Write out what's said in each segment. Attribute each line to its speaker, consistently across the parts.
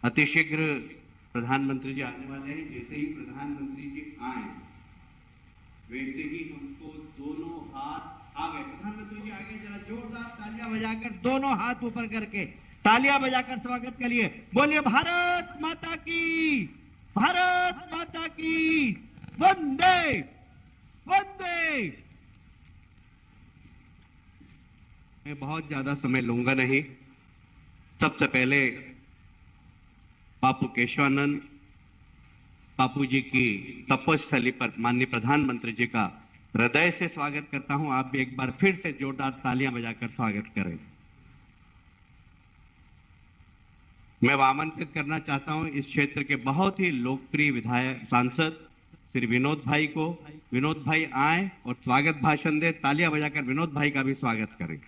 Speaker 1: अतिशीघ्र प्रधानमंत्री जी आने वाले हैं। जैसे ही प्रधानमंत्री जी आए वैसे ही हमको दोनों हाथ आ गए। प्रधानमंत्री जी आगे, जरा जोरदार तालियां बजाकर दोनों हाथ ऊपर करके तालियां बजाकर स्वागत करिए। बोलिए भारत माता की, भारत माता की, वंदे वंदे। मैं बहुत ज्यादा समय लूंगा नहीं। सबसे पहले बापू केशवानंद बापू जी की तपस्थली पर माननीय प्रधानमंत्री जी का हृदय से स्वागत करता हूं। आप भी एक बार फिर से जोरदार तालियां बजाकर स्वागत करें। मैं आमंत्रित करना चाहता हूं इस क्षेत्र के बहुत ही लोकप्रिय विधायक सांसद श्री विनोद भाई को। विनोद भाई आए और स्वागत भाषण दे। तालियां बजाकर विनोद भाई का भी स्वागत करें।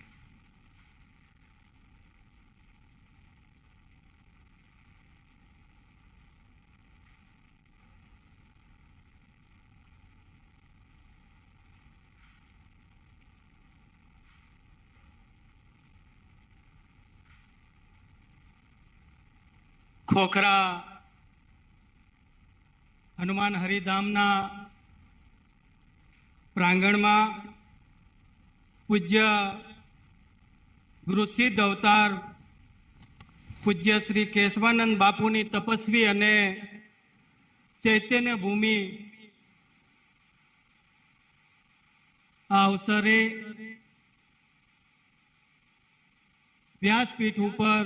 Speaker 2: खोखरा हनुमान हरिधामना प्रांगणમાં પૂજ્ય ગુરુ સિદ્ધ અવતાર પૂજ્ય શ્રી કેશવાનંદ બાપુની તપસ્વી અને ચૈતન્ય ભૂમિ આ અવસરે વ્યાસપીઠ ઉપર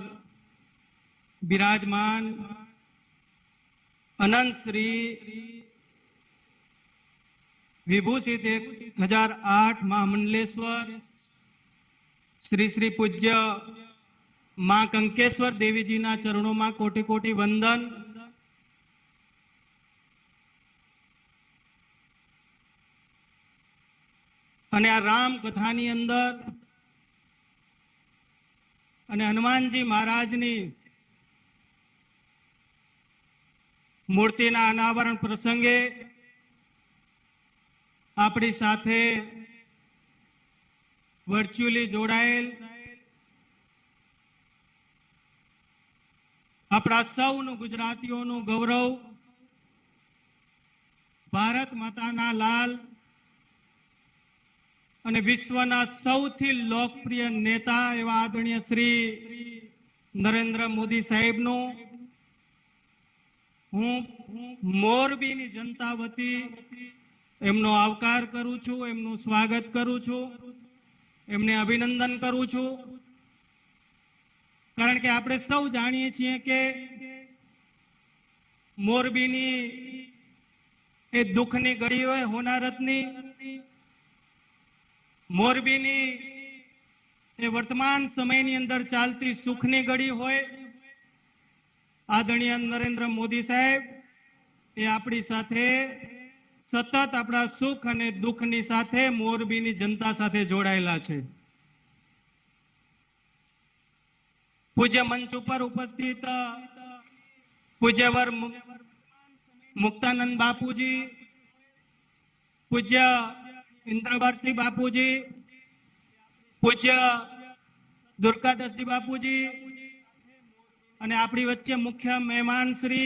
Speaker 2: विराजमान अनंत श्री विभूषित 1008 महामंडलेश्वर श्री श्री पूज्य मां कंकेश्वर देवी जी ना चरणों में कोटि कोटि वंदन। अने आ राम कथानी अंदर अने हनुमानजी महाराजनी मूर्तिना अनावरण प्रसंगे अपनी साथे वर्च्युअली जोड़ायेल अपना सौनु गुजरातीओनु गौरव भारत माताना लाल अने विश्वना सौथी लोकप्रिय नेता एवा आदरणीय श्री नरेंद्र मोदी साहेबनु हूँ मोरबीनी जनता वती एमनो आवकार करूं छू, एमनु स्वागत करूं छू, एमने अभिनंदन करूं छू। कारण के आपणे सौ जाणीए छीए के मोरबीनी ए दुखनी घड़ी होय होनारतनी, मोरबीनी ए वर्तमान समयनी अंदर चालती सुखनी घड़ी होय। आदरणीय नरेंद्र मोदी साहेब ए आपणी साथे सतत अपना सुख अने दुखनी साथे मोरबीनी जनता साथे जोड़ायेला छे। पूज्य मंच पर उपस्थित पूज्यवर मुक्तानंद बापूजी, पूज्य इंद्रभारती बापूजी, पूज्य दुर्गादास जी बापूजी અને આપણી વચ્ચે મુખ્ય મહેમાન શ્રી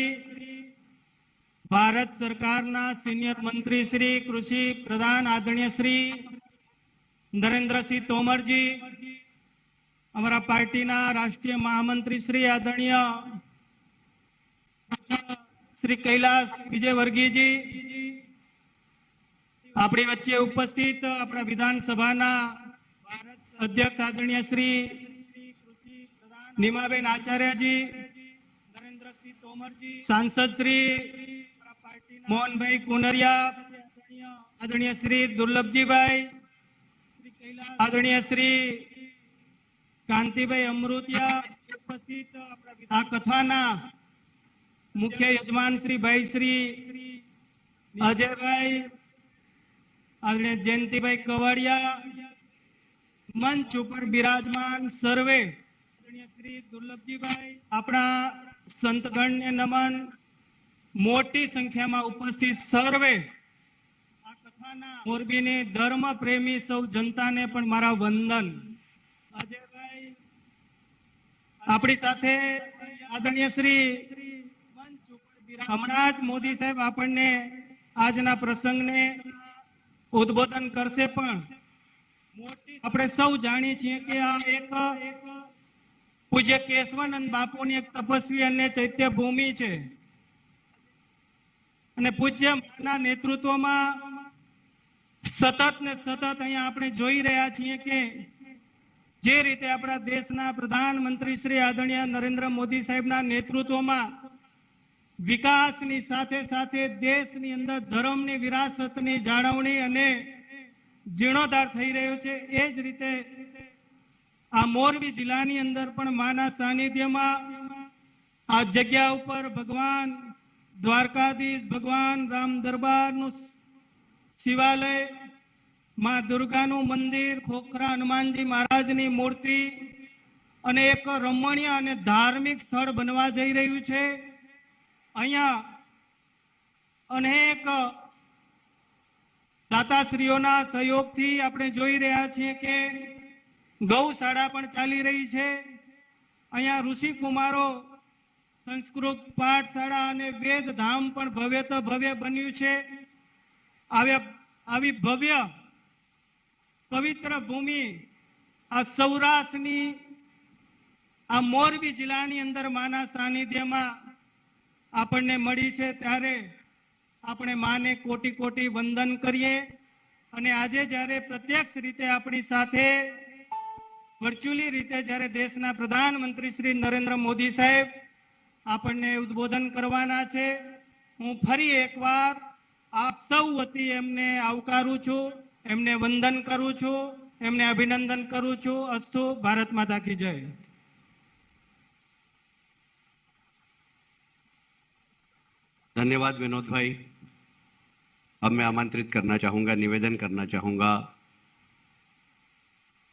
Speaker 2: ભારત સરકારના સિનિયર મંત્રી શ્રી કૃષિ પ્રધાન આદરણીય શ્રી નરેન્દ્રસિંહ તોમરજી, અમારા પાર્ટીના રાષ્ટ્રીય મહામંત્રી શ્રી આદરણીય શ્રી કૈલાસ વિજયવર્ગીયજી, આપણી વચ્ચે ઉપસ્થિત આપણા વિધાનસભાના અધ્યક્ષ આદરણીય શ્રી निमाबेन आचार्य जी, नरेंद्र सिंह तोमर जी, सांसद श्री मोहन भाई कुनरिया, आदरणीय श्री दुर्लभ जी भाई, आदरणीय श्री कांति भाई अमृतिया, उपस्थित आ कथाना मुख्य यजमान श्री भाई श्री अजय भाई, आदरणीय जयंती भाई कवाड़िया, मंच पर विराजमान सर्वे श्री दुर्लभजी भाई, अपना संतगण ने नमन। मोटी संख्या में उपस्थित सर्वे आ कथाना मोरबीनी धर्म प्रेमी सौ जनता ने पण मारा वंदन। अजय भाई अपनी साथे आदरणीय श्री હમણાં જ મોદી સાહેબ આપણને આજના પ્રસંગને ઉદ્બોધન કરશે, પણ આપણે સૌ જાણીએ છીએ કે આ એક પૂજ્ય કેશવાનંદ બાપુની એક તપસ્વી અને ચૈત્ય ભૂમિ છે અને પૂજ્યના નેતૃત્વમાં સતત ને સતત અહીંયા આપણે જોઈ રહ્યા છીએ કે જે રીતે આપણા દેશના પ્રધાનમંત્રી શ્રી આદરણીય નરેન્દ્ર મોદી સાહેબના નેતૃત્વમાં વિકાસની સાથે સાથે દેશની અંદર ધર્મની વિરાસતની જાળવણી અને જીર્ણોદ્ધાર થઈ રહ્યો છે। એ જ રીતે આ મોરબી જિલ્લાની અંદર પણ માના સાનિધ્યમાં આ જગ્યા ઉપર ભગવાન દ્વારકાધીશ, ભગવાન રામ દરબારનું શિવાલય, માં દુર્ગાનું મંદિર, ખોખરા હનુમાનજી મહારાજની મૂર્તિ અને એક રમણીય અને ધાર્મિક સ્થળ બનવા જઈ રહ્યું છે। અહીંયા અનેક દાતાશ્રીઓના સહયોગથી આપણે જોઈ રહ્યા છીએ કે ગૌશાળા પણ ચાલી રહી છે। અહીંયા ઋષિ કુમારો સંસ્કૃત પાઠશાળા અને વેદ ધામ પણ ભવ્ય તો ભવ્ય બન્યું છે। આવી ભવ્ય પવિત્ર ભૂમિ આ સૌરાષ્ટ્રની આ મોરબી જિલ્લાની અંદર માના સાનિધ્યમાં આપણને મળી છે, ત્યારે આપણે માને કોટી કોટી વંદન કરીએ। અને આજે જ્યારે પ્રત્યક્ષ રીતે આપણી સાથે વર્ચ્યુઅલી રીતે જ્યારે દેશના પ્રધાનમંત્રી શ્રી નરેન્દ્ર મોદી સાહેબ આપણને ઉદ્બોધન કરવાના છે, હું ફરી એકવાર આપ સૌ વતી એમને આવકારું છું, એમને વંદન કરું છું, એમને અભિનંદન કરું છું। અસ્તુ। ભારત માતા की जय।
Speaker 1: धन्यवाद विनोद भाई। अब मैं आमंत्रित करना चाहूंगा, निवेदन करना चाहूंगा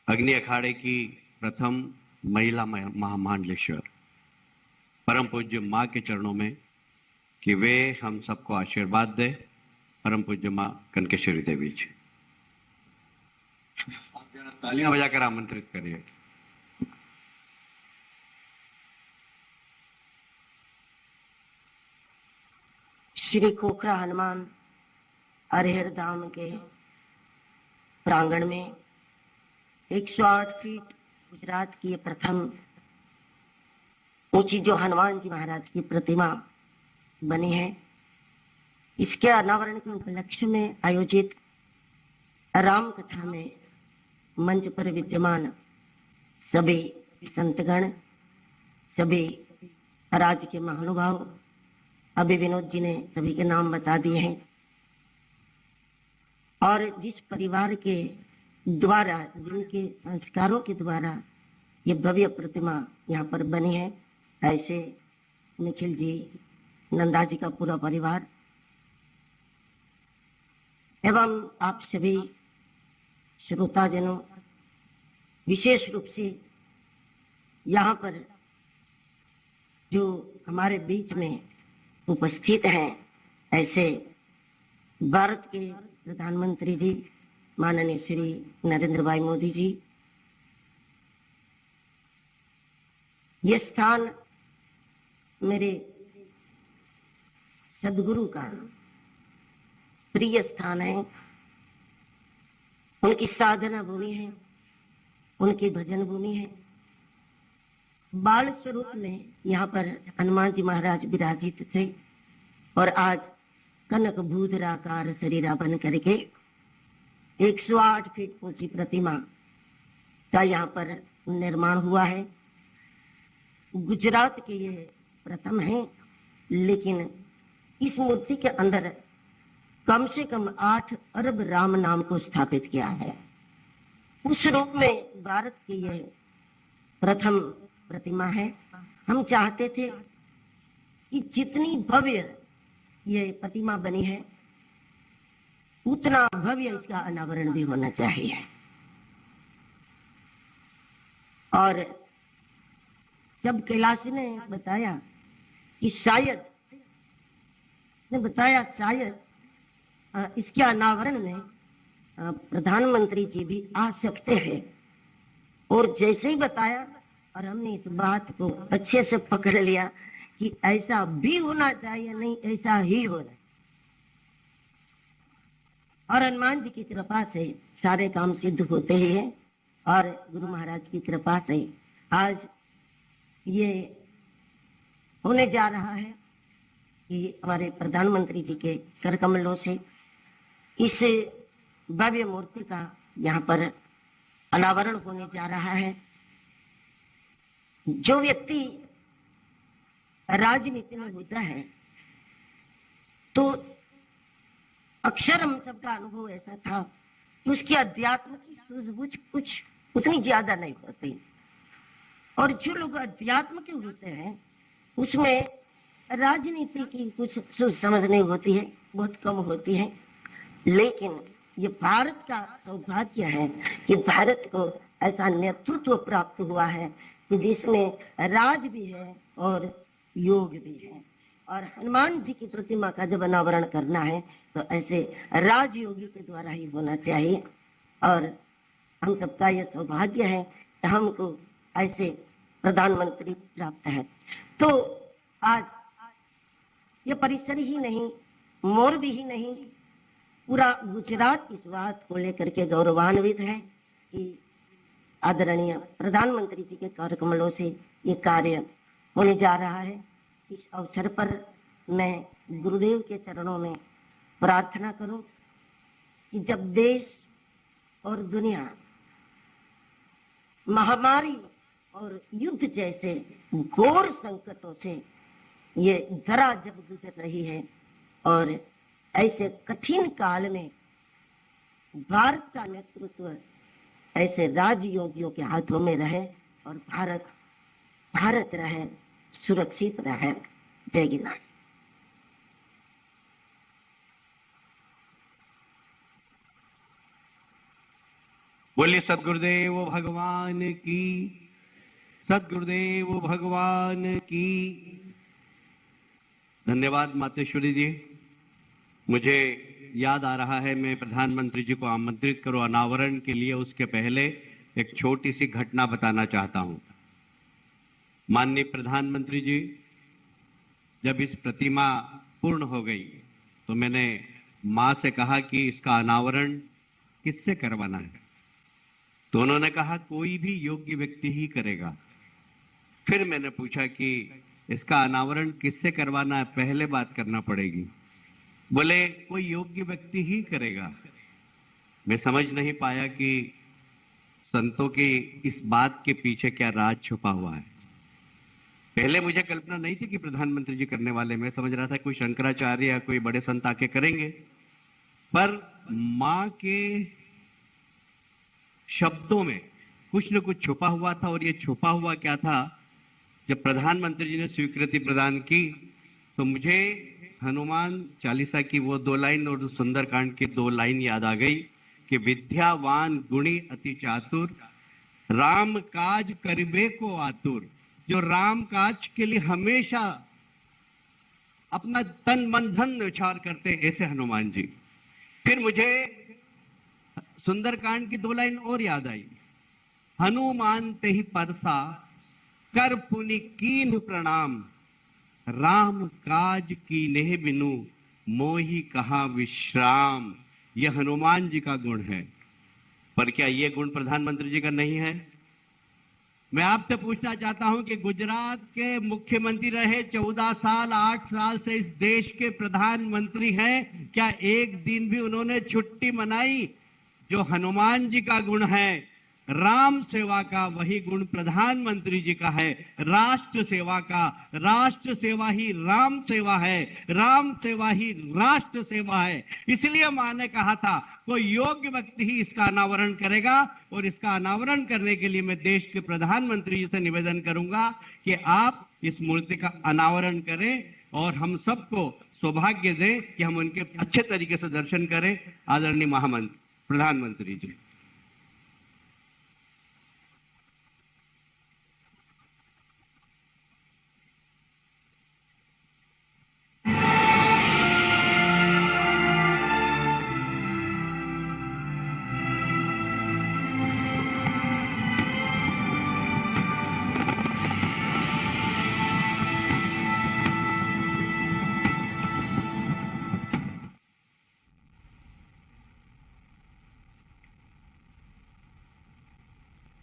Speaker 1: अग्नि अखाड़े की प्रथम महिला महामंडलेश्वर परम पूज्य माँ के चरणों में कि वे हम सबको आशीर्वाद दे। परम पूज्य माँ कनकेश्वरी देवी जी, तालियां बजाकर आमंत्रित करिए।
Speaker 3: श्री खोखरा हनुमान अरहर धाम के प्रांगण में 108 फीट गुजरात की प्रथम ऊंची जो हनुमान जी महाराज की प्रतिमा बनी है, इसके अनावरण के उपलक्ष्य में आयोजित राम कथा में मंच पर विद्यमान सभी संतगण, सभी राज्य के महानुभाव, अभी विनोद जी ने सभी के नाम बता दिए हैं, और जिस परिवार के द्वारा, जिनके संस्कारों के द्वारा ये भव्य प्रतिमा यहाँ पर बनी है, ऐसे निखिल जी, नंदा जी का पूरा परिवार एवं आप सभी श्रोताजनों, विशेष रूप से यहाँ पर जो हमारे बीच में उपस्थित हैं, ऐसे भारत के प्रधानमंत्री जी माननीय श्री नरेंद्र भाई मोदी जी, ये स्थान मेरे सदगुरु का प्रिय स्थान है, उनकी साधना भूमि है, उनकी भजन भूमि है। बाल स्वरूप में यहाँ पर हनुमान जी महाराज विराजित थे और आज कनक भूधराकार शरीरा बन करके 108 फीट ऊंची प्रतिमा का यहाँ पर निर्माण हुआ है। गुजरात के ये प्रथम है, लेकिन इस मूर्ति के अंदर कम से कम 8 अरब राम नाम को स्थापित किया है। उस रूप में भारत की यह प्रथम प्रतिमा है। हम चाहते थे कि जितनी भव्य ये प्रतिमा बनी है, उतना भव्य इसका अनावरण भी होना चाहिए। और जब कैलाश ने बताया कि शायद इसके अनावरण में प्रधानमंत्री जी भी आ सकते हैं, और जैसे ही बताया और हमने इस बात को अच्छे से पकड़ लिया कि ऐसा भी होना चाहिए, नहीं ऐसा ही होना। और हनुमान जी की कृपा से सारे काम सिद्ध होते ही हैं। और गुरु महाराज की कृपा से आज ये होने जा रहा है कि हमारे प्रधानमंत्री जी के कर कमलों से इस भव्य मूर्ति का यहाँ पर अनावरण होने जा रहा है। जो व्यक्ति राजनीति में होता है तो अक्सर हम सबका अनुभव ऐसा था कि उसकी अध्यात्म की सूझबूझ कुछ उतनी ज्यादा नहीं होती, और जो लोग अध्यात्म के होते हैं उसमें राजनीति की कुछ सूझ समझ नहीं होती है, बहुत कम होती है। लेकिन ये भारत का सौभाग्य है कि भारत को ऐसा नेतृत्व प्राप्त हुआ है कि जिसमें राज भी है और योग भी है। और हनुमान जी की प्रतिमा का जब अनावरण करना है तो ऐसे राजयोगी के द्वारा ही होना चाहिए। और हम सबका ये सौभाग्य है कि हमको ऐसे प्रधानमंत्री प्राप्त है। तो आज ये परिसर ही नहीं, मोरबी ही नहीं, पूरा गुजरात इस बात को लेकर के गौरवान्वित है कि आदरणीय प्रधानमंत्री जी के कर कमलों से ये कार्य होने जा रहा है। इस अवसर पर मैं गुरुदेव के चरणों में प्रार्थना करूं कि जब देश और दुनिया महामारी और युद्ध जैसे घोर संकटों से ये धरा जब गुजर रही है, और ऐसे कठिन काल में भारत का नेतृत्व ऐसे राजयोगियों के हाथों में रहे और भारत रहे, सुरक्षित रहे। जय गिरनार।
Speaker 1: बोलिए सदगुरुदेव भगवान की, सदगुरुदेव भगवान की। धन्यवाद मातेश्वरी जी। मुझे याद आ रहा है मैं प्रधानमंत्री जी को आमंत्रित करूं अनावरण के लिए, उसके पहले एक छोटी सी घटना बताना चाहता हूं। माननीय प्रधानमंत्री जी, जब इस प्रतिमा पूर्ण हो गई तो मैंने मां से कहा कि इसका अनावरण किससे करवाना है, तो उन्होंने कहा कोई भी योग्य व्यक्ति ही करेगा। फिर मैंने पूछा कि इसका अनावरण किससे करवाना है, पहले बात करना पड़ेगी। बोले कोई योग्य व्यक्ति ही करेगा। मैं समझ नहीं पाया कि संतों की इस बात के पीछे क्या राज छुपा हुआ है। पहले मुझे कल्पना नहीं थी कि प्रधानमंत्री जी करने वाले, मैं समझ रहा था कोई शंकराचार्य या कोई बड़े संत आके करेंगे, पर मां के शब्दों में कुछ न कुछ छुपा हुआ था। और ये छुपा हुआ क्या था, जब प्रधानमंत्री जी ने स्वीकृति प्रदान की तो मुझे हनुमान चालीसा की वो 2 लाइन और सुंदरकांड की 2 लाइन याद आ गई कि विद्यावान गुणी अति चातुर, राम काज करिबे को आतुर। जो राम काज के लिए हमेशा अपना तन मन धन न्यौछावर करते, ऐसे हनुमान जी। फिर मुझे सुंदरकांड की 2 लाइन और याद आई, हनुमान ते ही परसा कर पुनि कीन्ह प्रणाम, राम काज कीन्हे बिनु मोहि कहा विश्राम। यह हनुमान जी का गुण है। पर क्या यह गुण प्रधानमंत्री जी का नहीं है? मैं आपसे पूछना चाहता हूं कि गुजरात के मुख्यमंत्री रहे 14 साल, 8 साल से इस देश के प्रधानमंत्री हैं, क्या एक दिन भी उन्होंने छुट्टी मनाई? जो हनुमान जी का गुण है राम सेवा का, वही गुण प्रधानमंत्री जी का है राष्ट्र सेवा का। राष्ट्र सेवा ही राम सेवा है, राम सेवा ही राष्ट्र सेवा है। इसलिए मां ने कहा था कोई योग्य व्यक्ति ही इसका अनावरण करेगा। और इसका अनावरण करने के लिए मैं देश के प्रधानमंत्री जी से निवेदन करूंगा कि आप इस मूर्ति का अनावरण करें और हम सबको सौभाग्य दें कि हम उनके अच्छे तरीके से दर्शन करें। आदरणीय महामंत्री प्रधानमंत्री जी।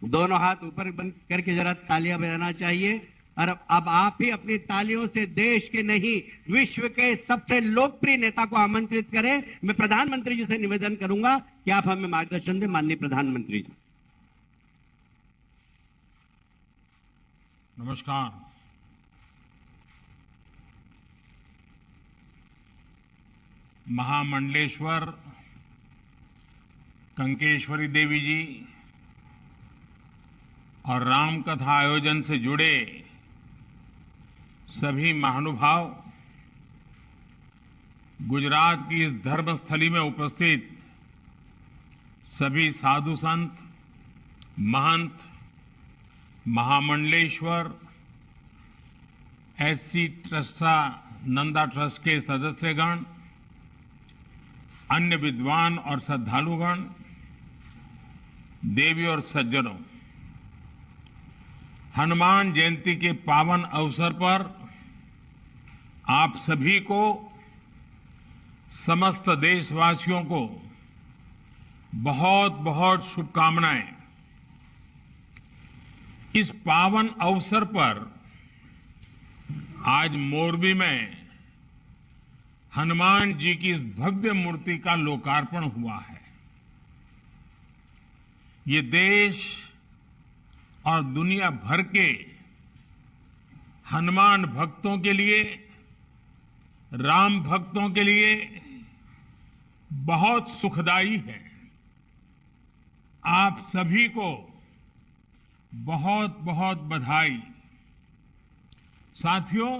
Speaker 1: दोनों हाथ ऊपर बंद करके जरा तालियां बजाना चाहिए। और अब आप ही अपनी तालियों से देश के नहीं विश्व के सबसे लोकप्रिय नेता को आमंत्रित करें। मैं प्रधानमंत्री जी से निवेदन करूंगा कि आप हमें मार्गदर्शन दें। माननीय प्रधानमंत्री जी।
Speaker 4: नमस्कार। महामंडलेश्वर कंकेश्वरी देवी जी और राम कथा आयोजन से जुड़े सभी महानुभाव, गुजरात की इस धर्मस्थली में उपस्थित सभी साधु संत, महंत, महामंडलेश्वर एससी ट्रस्टा नंदा ट्रस्ट के सदस्यगण, अन्य विद्वान और श्रद्धालुगण, देवी और सज्जनों, हनुमान जयंती के पावन अवसर पर आप सभी को, समस्त देशवासियों को बहुत बहुत शुभकामनाएं। इस पावन अवसर पर आज मोरबी में हनुमान जी की इस भव्य मूर्ति का लोकार्पण हुआ है। ये देश और दुनिया भर के हनुमान भक्तों के लिए, राम भक्तों के लिए बहुत सुखदाई है। आप सभी को बहुत बहुत बधाई। साथियों,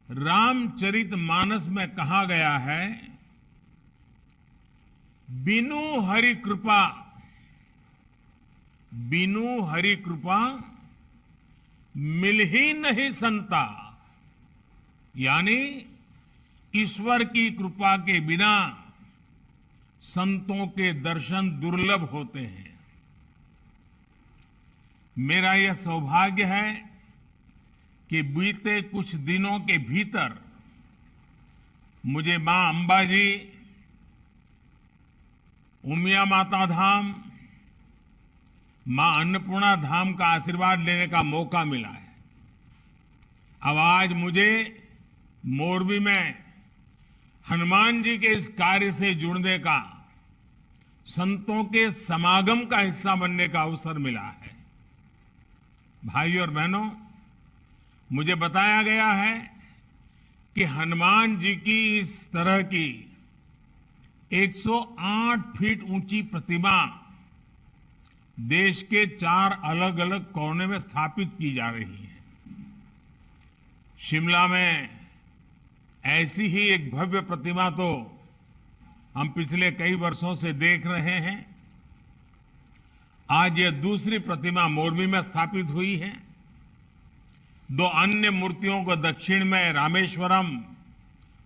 Speaker 4: रामचरितमानस में कहा गया है, बिनु हरि कृपा, बिनु हरि कृपा मिल ही नहीं संता। यानी ईश्वर की कृपा के बिना संतों के दर्शन दुर्लभ होते हैं। मेरा यह सौभाग्य है कि बीते कुछ दिनों के भीतर मुझे मां अंबाजी, उमिया माता धाम, मां अन्नपूर्णा धाम का आशीर्वाद लेने का मौका मिला है। अब आज मुझे मोरबी में हनुमान जी के इस कार्य से जुड़ने का, संतों के समागम का हिस्सा बनने का अवसर मिला है। भाइयों और बहनों, मुझे बताया गया है कि हनुमान जी की इस तरह की 108 फीट ऊंची प्रतिमा देश के 4 अलग अलग कोने में स्थापित की जा रही है। शिमला में ऐसी ही एक भव्य प्रतिमा तो हम पिछले कई वर्षों से देख रहे हैं। आज यह दूसरी प्रतिमा मोरबी में स्थापित हुई है। 2 अन्य मूर्तियों को दक्षिण में रामेश्वरम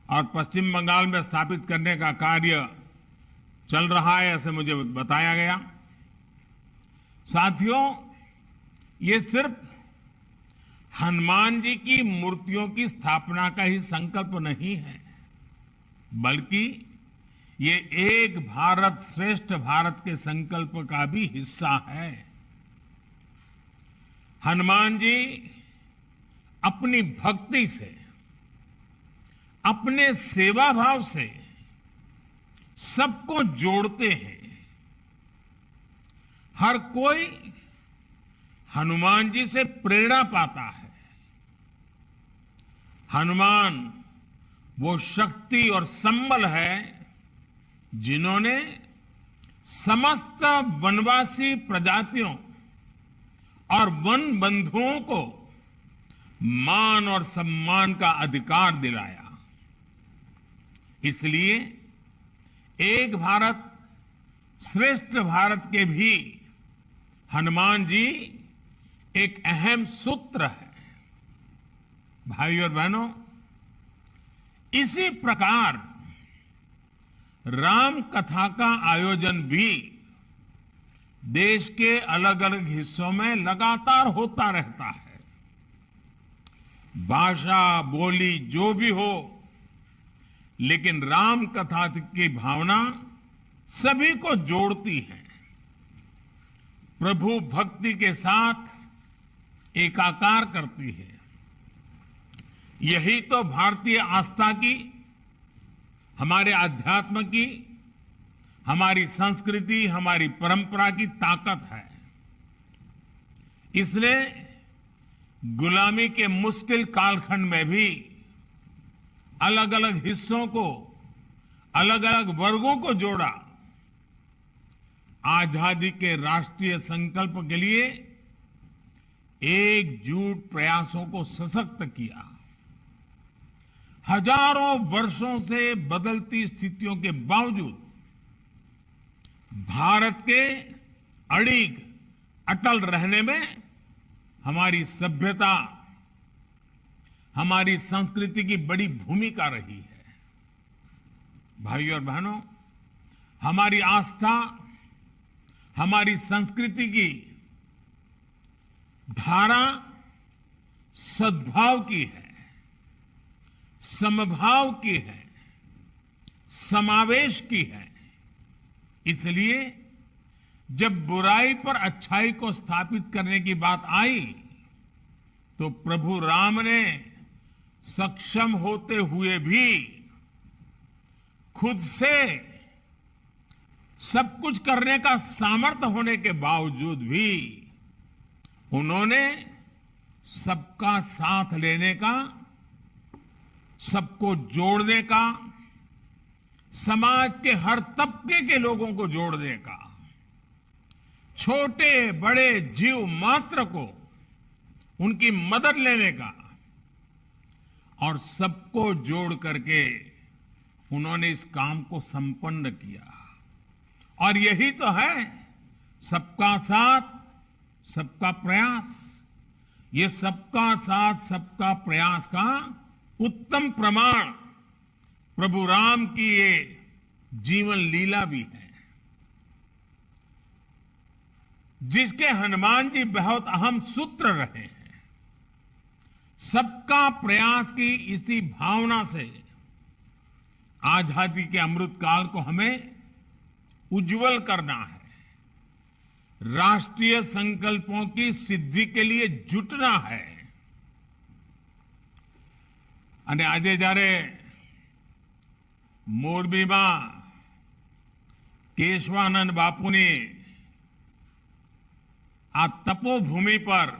Speaker 4: और पश्चिम बंगाल में स्थापित करने का कार्य चल रहा है, ऐसे मुझे बताया गया। साथियों, ये सिर्फ हनुमान जी की मूर्तियों की स्थापना का ही संकल्प नहीं है, बल्कि ये एक भारत श्रेष्ठ भारत के संकल्प का भी हिस्सा है। हनुमान जी अपनी भक्ति से, अपने सेवा भाव से सबको जोड़ते हैं। हर कोई हनुमान जी से प्रेरणा पाता है। हनुमान वो शक्ति और संबल है जिन्होंने समस्त वनवासी प्रजातियों और वन बंधुओं को मान और सम्मान का अधिकार दिलाया। इसलिए एक भारत श्रेष्ठ भारत के भी हनुमान जी एक अहम सूत्र है। भाइयों और बहनों, इसी प्रकार राम कथा का आयोजन भी देश के अलग अलग हिस्सों में लगातार होता रहता है। भाषा बोली जो भी हो, लेकिन राम कथा की भावना सभी को जोड़ती है। प्रभु भक्ति के साथ एकाकार करती है। यही तो भारतीय आस्था की, हमारे अध्यात्म की, हमारी संस्कृति, हमारी परंपरा की ताकत है। इसने गुलामी के मुश्किल कालखंड में भी अलग अलग हिस्सों को, अलग अलग वर्गों को जोड़ा। आजादी के राष्ट्रीय संकल्प के लिए एकजुट प्रयासों को सशक्त किया। हजारों वर्षों से बदलती स्थितियों के बावजूद भारत के अड़िग अटल रहने में हमारी सभ्यता, हमारी संस्कृति की बड़ी भूमिका रही है। भाइयों और बहनों, हमारी आस्था, हमारी संस्कृति की धारा सद्भाव की है, समभाव की है, समावेश की है। इसलिए जब बुराई पर अच्छाई को स्थापित करने की बात आई तो प्रभु राम ने सक्षम होते हुए भी, खुद से सब कुछ करने का सामर्थ्य होने के बावजूद भी उन्होंने सबका साथ लेने का, सबको जोड़ने का, समाज के हर तबके के लोगों को जोड़ने का, छोटे बड़े जीव मात्र को उनकी मदद लेने का और सबको जोड़ करके उन्होंने इस काम को संपन्न किया। और यही तो है सबका साथ सबका प्रयास। ये सबका साथ सबका प्रयास का उत्तम प्रमाण प्रभु राम की ये जीवन लीला भी है, जिसके हनुमान जी बहुत अहम सूत्र रहे हैं। सबका प्रयास की इसी भावना से आजादी के अमृत काल को हमें उज्जवल करना है। राष्ट्रीय संकल्पों की सिद्धि के लिए जुटना है। અને આજે જ્યારે મોરબીમાં કેશવાનંદ બાપુની આ તપોભૂમિ પર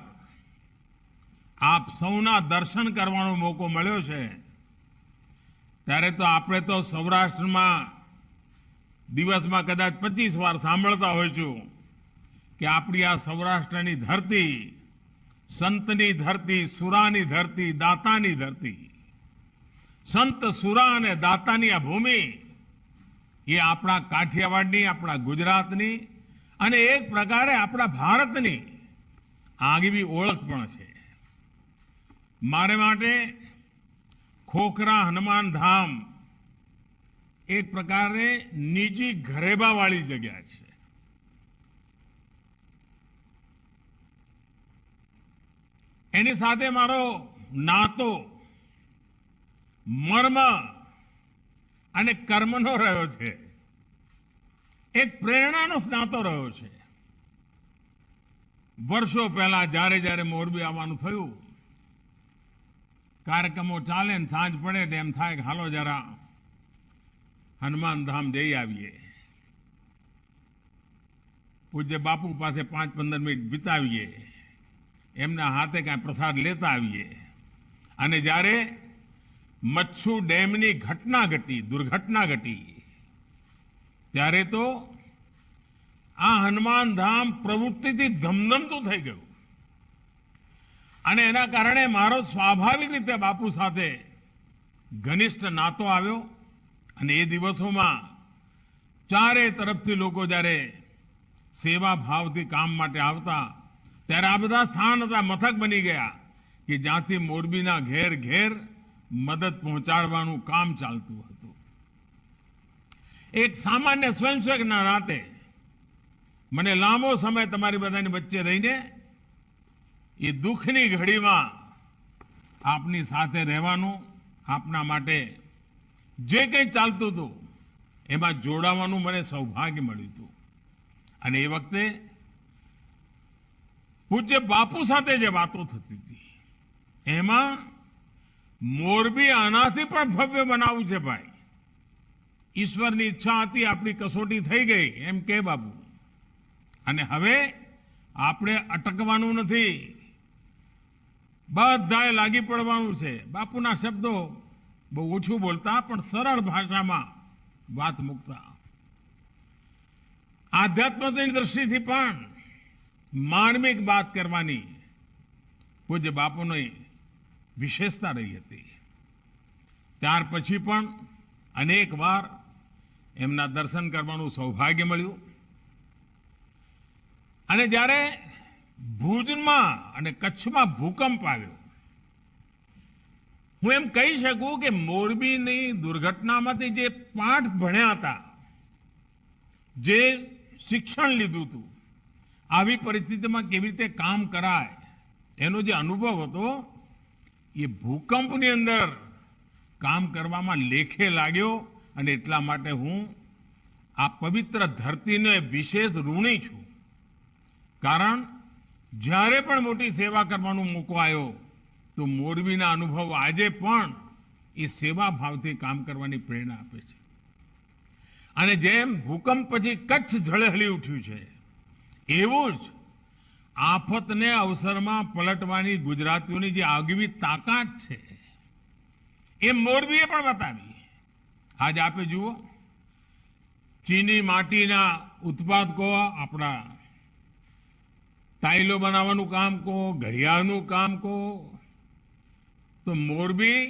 Speaker 4: આપ સૌના દર્શન કરવાનો મોકો મળ્યો છે, ત્યારે તો આપણે તો સૌરાષ્ટ્રમાં દિવસમાં કદાચ 25 વાર સાંભળતા હોઈશું કે આપણી આ સૌરાષ્ટ્રની ધરતી સંતની ધરતી, સુરાની ધરતી, દાતાની ધરતી, સંત સુરા અને દાતાની આ ભૂમિ એ આપણા કાઠિયાવાડની, આપણા ગુજરાતની અને એક પ્રકારે આપણા ભારતની આગવી ઓળખ પણ છે। મારે માટે ખોખરા હનુમાન ધામ એક પ્રકારે નિજી ઘરેબાવાળી જગ્યા છે। એની સાથે મારો નાતો મર્મ અને કર્મનો રહ્યો છે, એક પ્રેરણાનો નાતો રહ્યો છે। વર્ષો પહેલા જ્યારે જ્યારે મોરબી આવવાનું થયું, કાર્યક્રમો ચાલે ને સાંજ પડે તો એમ થાય કે હાલો જરા હનુમાન ધામ જઈ આવીએ, પૂજ્ય બાપુ પાસે 5-15 મિનિટ વિતાવીએ, એમના હાથે કાંઈ પ્રસાદ લેતા આવીએ। અને જ્યારે મચ્છુ ડેમની ઘટના ઘટી, દુર્ઘટના ઘટી, ત્યારે તો આ હનુમાન ધામ પ્રવૃત્તિથી ધમધમતું થઈ ગયું। અને એના કારણે મારો સ્વાભાવિક રીતે બાપુ સાથે ઘનિષ્ઠ નાતો આવ્યો। અને એ દિવસોમાં ચારે તરફથી લોકો જ્યારે સેવા ભાવથી કામ માટે આવતા, ત્યારે આ બધા સ્થાન હતા, મથક બની ગયા કે જ્યાંથી મોરબીના ઘેર ઘેર મદદ પહોંચાડવાનું કામ ચાલતું હતું। એક સામાન્ય સ્વયંસેવકના નાતે મને લાંબો સમય તમારી બધાની વચ્ચે રહીને એ દુઃખની ઘડીમાં આપની સાથે રહેવાનું, આપના માટે જે કંઈ ચાલતું હતું એમાં જોડાવાનું મને સૌભાગ્ય મળ્યું હતું। અને એ વખતે પૂજ્ય બાપુ સાથે જે વાતો થતી હતી એમાં મોરબી આનાથી પણ ભવ્ય બનાવવું છે ભાઈ. ઈશ્વરની ઈચ્છા હતી, આપણી કસોટી થઈ ગઈ એમ કે બાપુ. અને હવે આપણે અટકવાનું નથી, બધાએ લાગી પડવાનું છે. બાપુના શબ્દો બહુ ઓછું બોલતા પણ સરળ ભાષામાં વાત મૂકતા. આધ્યાત્મની દ્રષ્ટિથી પણ માર્મિક વાત કરવાની પૂજ્ય બાપુની વિશેષતા રહી હતી. ત્યાર પછી પણ અનેક વાર એમના દર્શન કરવાનું સૌભાગ્ય મળ્યું. અને જ્યારે ભુજમાં અને કચ્છમાં ભૂકંપ આવ્યો, હું એમ કહી શકું કે મોરબીની દુર્ઘટનામાંથી જે પાઠ ભણ્યા હતા, જે શિક્ષણ લીધું હતું, આવી પરિસ્થિતિમાં કેવી રીતે કામ કરાય એનો જે અનુભવ હતો એ ભૂકંપની અંદર કામ કરવામાં લેખે લાગ્યો. અને એટલા માટે હું આ પવિત્ર ધરતીને વિશેષ ઋણી છું. કારણ જ્યારે પણ મોટી સેવા કરવાનો મોકો આવ્યો તો મોરબીના અનુભવ આજે પણ એ સેવા ભાવથી કામ કરવાની પ્રેરણા આપે છે. અને જેમ ભૂકંપ પછી કચ્છ ઝળહળી ઉઠ્યું છે, એવું જ આફતને અવસરમાં પલટવાની ગુજરાતીઓની જે આગવી તાકાત છે એ મોરબીએ પણ બતાવી. આજ આપે જુઓ, ચીની માટીના ઉત્પાદકો આપણા ટાઇલો બનાવવાનું કામ કહો, ઘડિયાળનું કામ કહો, તો મોરબી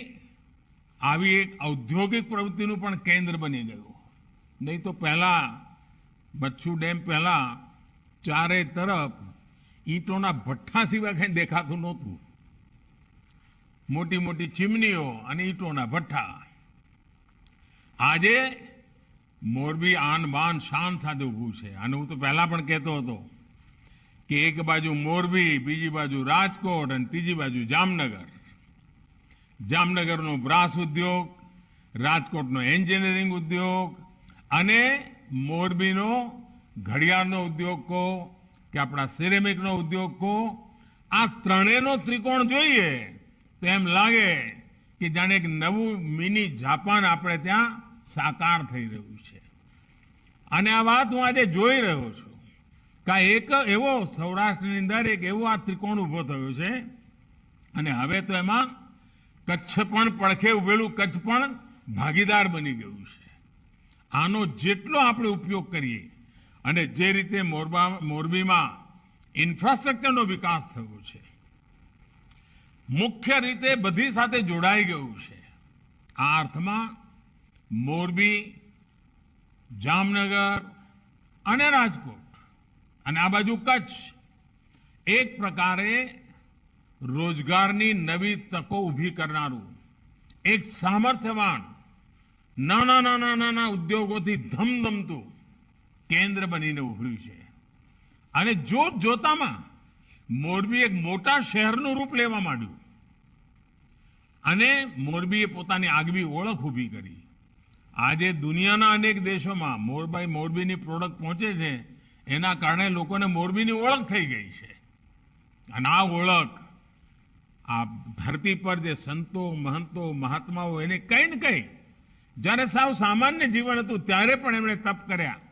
Speaker 4: આવી એક ઔદ્યોગિક પ્રવૃત્તિનું પણ કેન્દ્ર બની ગયું. નહીં તો પહેલા બચ્છુ ડેમ પહેલા ચારે તરફ ઈંટોના ભઠ્ઠા સિવાય કઈ દેખાતું નહોતું. મોટી મોટી ચીમનીઓ અને ઈંટોના ભઠ્ઠા. આજે મોરબી આન બાન શાન સાથે ઊભું છે. અને હું તો પહેલા પણ કહેતો હતો કે એક બાજુ મોરબી, બીજી બાજુ રાજકોટ અને ત્રીજી બાજુ જામનગર. જામનગરનો બ્રાસ ઉદ્યોગ, રાજકોટનો એન્જિનિયરિંગ ઉદ્યોગ અને મોરબીનો ઘડિયાળનો ઉદ્યોગ કહો કે આપણા સિરેમિકનો ઉદ્યોગ કહો, આ ત્રણેયનો ત્રિકોણ જોઈએ તો એમ લાગે કે જાણે એક નવું મિની જાપાન આપણે ત્યાં સાકાર થઈ રહ્યું છે. અને આ વાત હું આજે જોઈ રહ્યો છું કે એક એવો સૌરાષ્ટ્રની અંદર એક એવો આ ત્રિકોણ ઊભો થયો છે. અને હવે તો એમાં કચ્છ પણ પડખે ઉભેલું કચ્છ પણ ભાગીદાર બની ગયું છે. આનો જેટલો આપણે ઉપયોગ કરીએ અને જે રીતે મોરબીમાં ઇન્ફ્રાસ્ટ્રક્ચરનો વિકાસ થયો છે, મુખ્ય રીતે બધી સાથે જોડાઈ ગયું છે. આ અર્થમાં મોરબી, જામનગર અને રાજકોટ અને આ બાજુ કચ્છ એક પ્રકારે રોજગારની નવી તકો ઊભી કરનારું એક સામર્થ્યવાન નાના ઉદ્યોગોથી ધમધમતું કેન્દ્ર બનીને ઉભર્યું છે. અને જોત જોતામાં મોરબી એક મોટા શહેરનું રૂપ લેવા માંડ્યું અને મોરબીએ પોતાની આગવી ઓળખ ઊભી કરી. આજે દુનિયાના અનેક દેશોમાં મોરબીની પ્રોડક્ટ પહોંચે છે, એના કારણે લોકોને મોરબીની ઓળખ થઈ ગઈ છે. અને આ ઓળખ આ ધરતી પર જે સંતો, મહંતો, મહાત્માઓ એને કંઈ ને કંઈ જ્યારે સાવ સામાન્ય જીવન હતું ત્યારે પણ એમણે તપ કર્યા,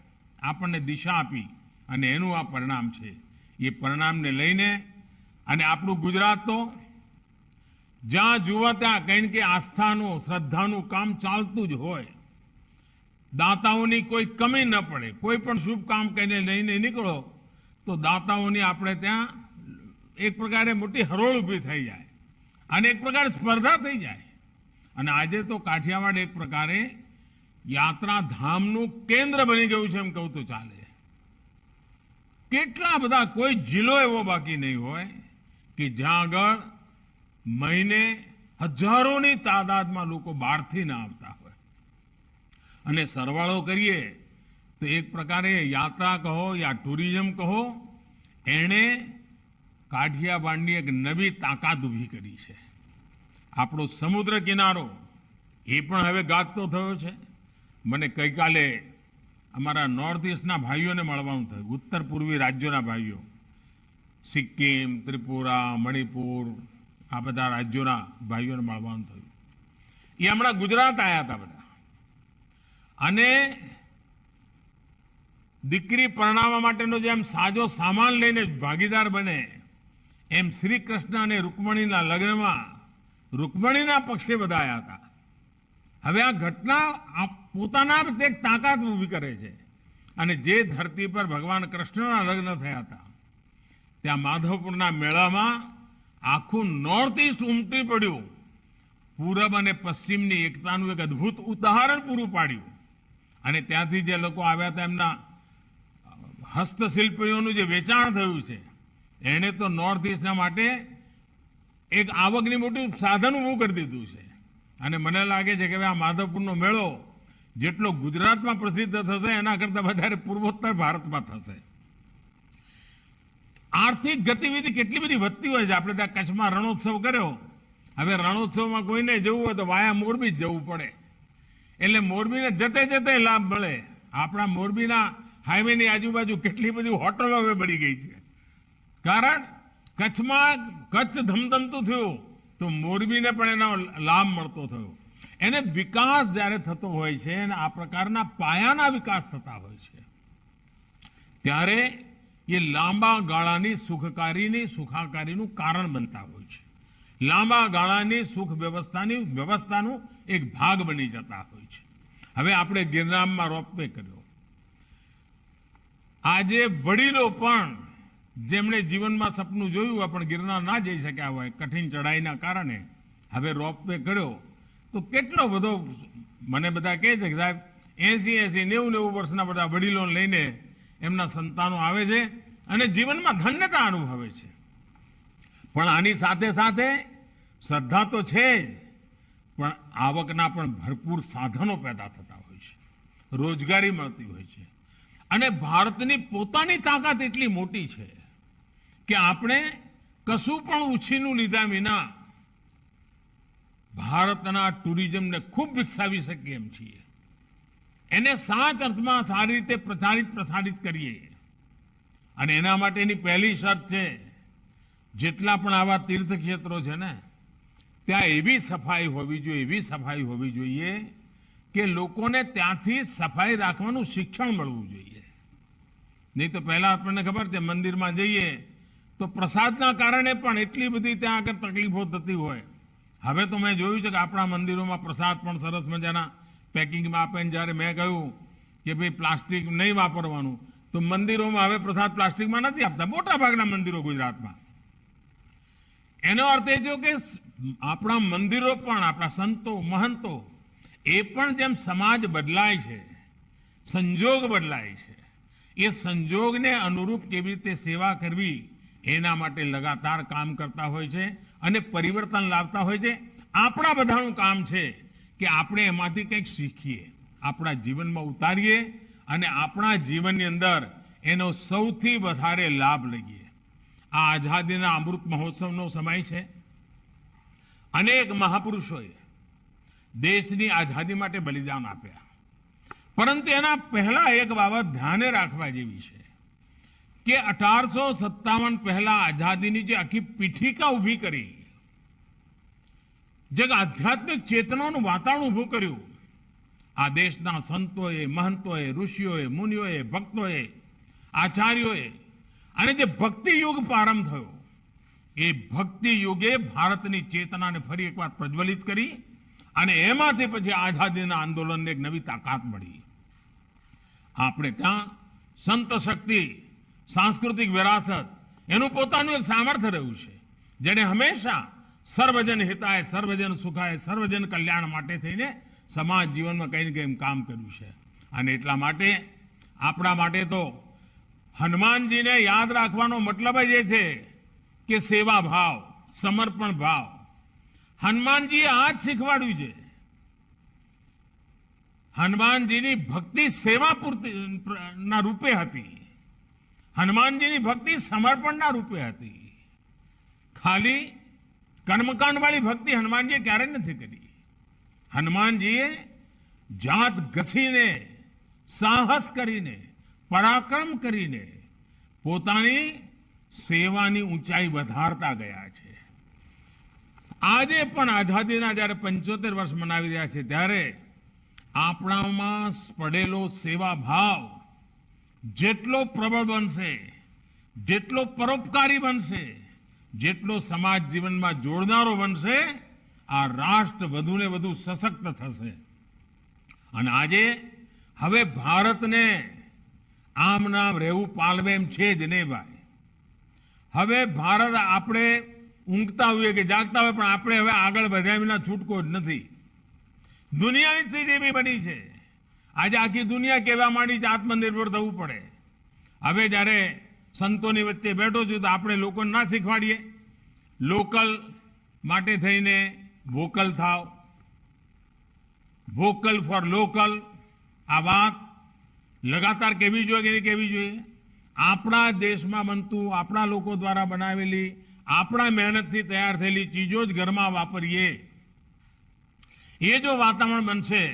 Speaker 4: આપણને દિશા આપી અને એનું આ પરિણામ છે. એ પરિણામને લઈને અને આપણું ગુજરાત તો જ્યાં જુઓ ત્યાં કંઈ ને કંઈ આસ્થાનું, શ્રદ્ધાનું કામ ચાલતું જ હોય. દાતાઓની કોઈ કમી ન પડે. કોઈ પણ શુભ કામ કહીને લઈને નીકળો તો દાતાઓની આપણે ત્યાં એક પ્રકારે મોટી હરોળ ઊભી થઈ જાય અને એક પ્રકારે સ્પર્ધા થઈ જાય. અને આજે તો કાઠિયાવાડ એક પ્રકારે યાત્રાધામનું કેન્દ્ર બની ગયું છે એમ કહું તો ચાલે. કેટલા બધા, કોઈ જિલ્લો એવો બાકી નહીં હોય કે જ્યાં આગળ મહિને હજારોની તાદાદમાં લોકો બહારથી ના આવતા હોય. અને સરવાળો કરીએ તો એક પ્રકારે યાત્રા કહો યા ટુરિઝમ કહો, એણે કાઠિયાવાડની એક નવી તાકાત ઊભી કરી છે. આપણો સમુદ્ર કિનારો એ પણ હવે ગાજતો થયો છે. મને ગઈકાલે અમારા નોર્થ ઇસ્ટના ભાઈઓને મળવાનું થયું, ઉત્તર પૂર્વી રાજ્યોના ભાઈઓ. સિક્કિમ, ત્રિપુરા, મણિપુર આ બધા રાજ્યોના ભાઈઓને મળવાનું થયું. એ હમણાં ગુજરાત આવ્યા હતા બધા. અને દીકરી પરણાવવા માટેનો જેમ સાજો સામાન લઈને ભાગીદાર બને એમ શ્રી કૃષ્ણ અને રૂકમણીના લગ્નમાં રૂકમણીના પક્ષે બધા આવ્યા હતા. હવે આ ઘટના પોતાના એક તાકાત ઊભી કરે છે. અને જે ધરતી પર ભગવાન કૃષ્ણના લગ્ન થયા હતા ત્યાં માધવપુરના મેળામાં આખું નોર્થ ઇસ્ટ ઉમટી પડ્યું. પૂરબ અને પશ્ચિમની એકતાનું એક અદ્ભુત ઉદાહરણ પૂરું પાડ્યું. અને ત્યાંથી જે લોકો આવ્યા હતા એમના હસ્તશિલ્પીઓનું જે વેચાણ થયું છે એને તો નોર્થ ઇસ્ટના માટે એક આવકની મોટું સાધન ઊભું કરી દીધું છે. અને મને લાગે છે કે આ માધવપુરનો મેળો જેટલો ગુજરાતમાં પ્રસિદ્ધ થશે એના કરતાં વધારે પૂર્વોત્તર ભારતમાં થશે. આર્થિક ગતિવિધિ કેટલી બધી વધતી હોય છે. આપણે ત્યાં કચ્છમાં રણોત્સવ કર્યો. હવે રણોત્સવમાં કોઈને જવું હોય તો વાયા મોરબી જ જવું પડે. એટલે મોરબીને જતે જતે લાભ મળે. આપણા મોરબીના હાઈવેની આજુબાજુ કેટલી બધી હોટલો હવે બની ગઈ છે. કારણ કચ્છમાં કચ્છ ધમધમતું થયું તો મોરબીને પણ એનો લાભ મળતો થયો. એને વિકાસ જ્યારે થતો હોય છે અને આ પ્રકારના પાયાના વિકાસ થતા હોય છે ત્યારે એ લાંબા ગાળાની સુખાકારીનું કારણ બનતા હોય છે. લાંબા ગાળાની સુખ વ્યવસ્થાનું એક ભાગ બની જતા હોય છે. હવે આપણે ગિરનારમાં રોપવે કર્યો. આજે વડીલો પણ જેમણે જીવનમાં સપનું જોયું હોય પણ ગિરનાર ના જઈ શક્યા હોય કઠિન ચઢાઈના કારણે હવે રોપવે કર્યો તો કેટલો બધો મને બધા કહે છે કે સાહેબ 80-90 વર્ષના બધા વડીલોને લઈને એમના સંતાનો આવે છે અને જીવનમાં ધન્યતા અનુભવે છે. પણ આની સાથે સાથે શ્રદ્ધા તો છે જ પણ આવકના પણ ભરપૂર સાધનો પેદા થતા હોય છે. રોજગારી મળતી હોય છે. અને ભારતની પોતાની તાકાત એટલી મોટી છે કે આપણે કશું પણ ઉછીનું લીધા વિના ભારતના ટુરિઝમને ખૂબ વિકસાવી શકીએ એમ છીએ. એને સાચ અર્થમાં સારી રીતે પ્રસારિત કરીએ. અને એના માટેની પહેલી શરત છે જેટલા પણ આવા તીર્થક્ષેત્રો છે ને ત્યાં એવી સફાઈ હોવી જોઈએ કે લોકોને ત્યાંથી સફાઈ રાખવાનું શિક્ષણ મળવું જોઈએ. નહીં તો પહેલા આપણને ખબર છે મંદિરમાં જઈએ તો પ્રસાદના કારણે પણ એટલી બધી ત્યાં આગળ તકલીફો થતી હોય. હવે તો મેં જોયું છે કે આપણા મંદિરોમાં પ્રસાદ પણ સરસ મજાના પેકિંગમાં આપે. જ્યારે મેં કહ્યું કે ભાઈ પ્લાસ્ટિક નહીં વાપરવાનું તો મંદિરોમાં હવે પ્રસાદ પ્લાસ્ટિકમાં નથી આપતા મોટા ભાગના મંદિરો ગુજરાતમાં. એનો અર્થ એ છે કે આપણા મંદિરો પણ આપણા સંતો મહંતો એ પણ જેમ સમાજ બદલાય છે સંજોગ બદલાય છે એ સંજોગને અનુરૂપ કેવી રીતે સેવા કરવી એના માટે લગાતાર કામ કરતા હોય છે અને પરિવર્તન લાવતા હોય છે. આપણા બધાનું કામ છે કે આપણે એમાંથી કંઈક શીખીએ, આપણા જીવનમાં ઉતારીએ અને આપણા જીવનની અંદર એનો સૌથી વધારે લાભ લઈએ. આ આઝાદીના અમૃત મહોત્સવનો સમય છે. અનેક મહાપુરુષોએ દેશની આઝાદી માટે બલિદાન આપ્યા. પરંતુ એના પહેલા એક બાબત ધ્યાને રાખવા જેવી છે કે 1857 પહેલા આઝાદીની જે આખી પીઠિકા ઊભી કરી, જે આધ્યાત્મિક ચેતનાનું વાતાવરણ ઊભું કર્યું, આ દેશના સંતોએ મહંતોએ ઋષિઓએ મુનિઓએ ભક્તોએ આચાર્યોએ અને જે ભક્તિ યુગ પ્રારંભ થયો એ ભક્તિ યુગે ભારતની ચેતનાને ફરી એકવાર પ્રજ્વલિત કરી અને એમાંથી પછી આઝાદીના આંદોલનને એક નવી તાકાત મળી. આપણે ત્યાં સંત શક્તિ સાંસ્કૃતિક વિરાસત એનું પોતાનું એક સામર્થ્ય રહ્યું છે જેને હંમેશા સર્વજન હિતાય સર્વજન સુખાય સર્વજન કલ્યાણ માટે થઈને સમાજ જીવનમાં કંઈ ને કંઈ કામ કર્યું છે. અને એટલા માટે આપણા માટે તો હનુમાનજીને યાદ રાખવાનો મતલબ જ એ છે કે સેવા ભાવ, સમર્પણ ભાવ. હનુમાનજીએ આ જ શીખવાડ્યું છે. હનુમાનજીની ભક્તિ સેવા પૂર્તિના રૂપે હતી. હનુમાનજીની ભક્તિ સમર્પણના રૂપે હતી. ખાલી કર્મકાંડ વાળી ભક્તિ હનુમાનજીએ ક્યારેય નથી કરી. હનુમાનજીએ જાત ઘસીને સાહસ કરીને પરાક્રમ કરીને પોતાની સેવાની ઊંચાઈ વધારતા ગયા છે. આજે પણ આઝાદીના જ્યારે 75 વર્ષ મનાવી રહ્યા છે ત્યારે આપણામાં પડેલો સેવા ભાવ જેટલો પ્રબળ બનશે, જેટલો પરોપકારી બનશે, જેટલો સમાજ જીવનમાં જોડનારો બનશે, આ રાષ્ટ્ર વધુ ને વધુ સશક્ત થશે. અને આજે હવે ભારતને આમ નામ રહેવું પાલવે એમ છે જ નહીં ભાઈ. હવે ભારત આપણે ઊંઘતા હોઈએ કે જાગતા હોય પણ આપણે હવે આગળ વધ્યા વિના છૂટકો જ નથી. દુનિયાની સ્થિતિ એવી બની છે, આજે આખી દુનિયા કહેવા માંડી છે આત્મનિર્ભર થવું પડે. હવે જ્યારે સંતોની વચ્ચે બેઠો છું તો આપણે લોકોને ના શીખવાડીએ લોકલ માટે થઈને વોકલ થાવ, વોકલ ફોર લોકલ. આ વાત લગાતાર કહેવી જોઈએ કે નહીં કહેવી જોઈએ? આપણા દેશમાં બનતું, આપણા લોકો દ્વારા બનાવેલી, આપણા મહેનતથી તૈયાર થયેલી ચીજો જ ઘરમાં વાપરીએ. એ જો વાતાવરણ બનશે,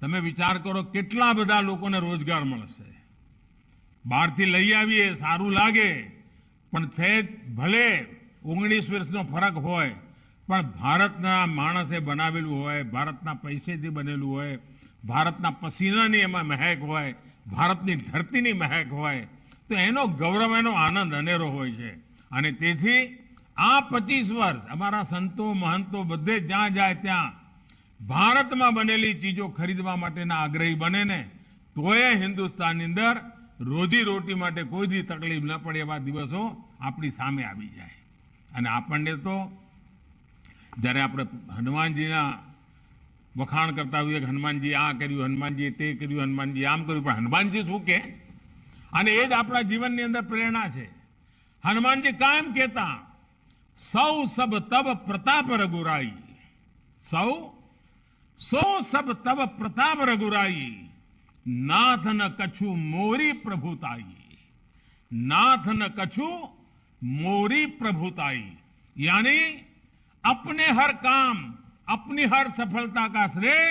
Speaker 4: તમે વિચાર કરો કેટલા બધા લોકોને રોજગાર મળશે. બહારથી લઈ આવીએ સારું લાગે, પણ સહેજ ભલે 19 વર્ષનો ફરક હોય, પણ ભારતના માણસે બનાવેલું હોય, ભારતના પૈસેથી બનેલું હોય, ભારતના પસીનાની એમાં મહેક હોય, ભારતની ધરતીની મહેક હોય, તો એનો ગૌરવ, એનો આનંદ અનેરો હોય છે. અને તેથી આ 25 વર્ષ અમારા સંતો મહંતો બધે જ્યાં જાય ત્યાં ભારતમાં બનેલી ચીજો ખરીદવા માટેના આગ્રહી બને ને, તોય હિન્દુસ્તાનની અંદર રોજી રોટી માટે કોઈ દી તકલીફ ન પડે એવા દિવસો આપણી સામે આવી જાય. અને આપણને તો જ્યારે આપણે હનુમાનજીના વખાણ કરતા હોઈએ કે હનુમાનજી આ કર્યું, હનુમાનજી તે કર્યું, હનુમાનજી આમ કર્યું, પણ હનુમાનજી શું કે? અને એ જ આપણા જીવનની અંદર પ્રેરણા છે. હનુમાનજી કાયમ કહેતા, સૌ સબ તબ પ્રતાપ રઘુરાઈ, સૌ સબ તબ પ્રતાપ રઘુરાઈ, नाथ न कछु मोरी प्रभुताई, नाथ न कछु मोरी प्रभुताई. यानी अपने हर काम, अपनी हर सफलता का श्रेय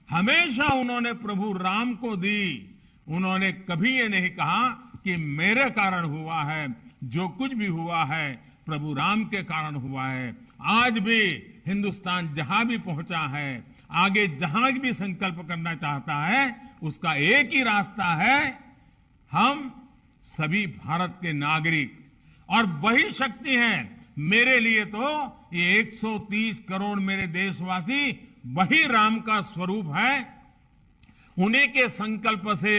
Speaker 4: हमेशा उन्होंने प्रभु राम को दी. उन्होंने कभी ये नहीं कहा कि मेरे कारण हुआ है, जो कुछ भी हुआ है प्रभु राम के कारण हुआ है. आज भी हिंदुस्तान जहां भी पहुंचा है, आगे जहां भी संकल्प करना चाहता है, उसका एक ही रास्ता है, हम सभी भारत के नागरिक. और वही शक्ति है. मेरे लिए तो ये 130 करोड़ मेरे देशवासी वही राम का स्वरूप है. उन्हीं के संकल्प से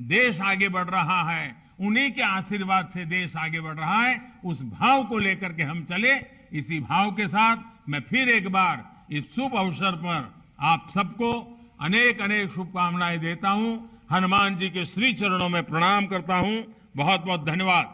Speaker 4: देश आगे बढ़ रहा है, उन्हीं के आशीर्वाद से देश आगे बढ़ रहा है. उस भाव को लेकर के हम चले. इसी भाव के साथ मैं फिर एक बार इस शुभ अवसर पर आप सबको अनेक अनेक शुभकामनाएं देता हूं. हनुमान जी के श्री चरणों में प्रणाम करता हूं. बहुत बहुत धन्यवाद.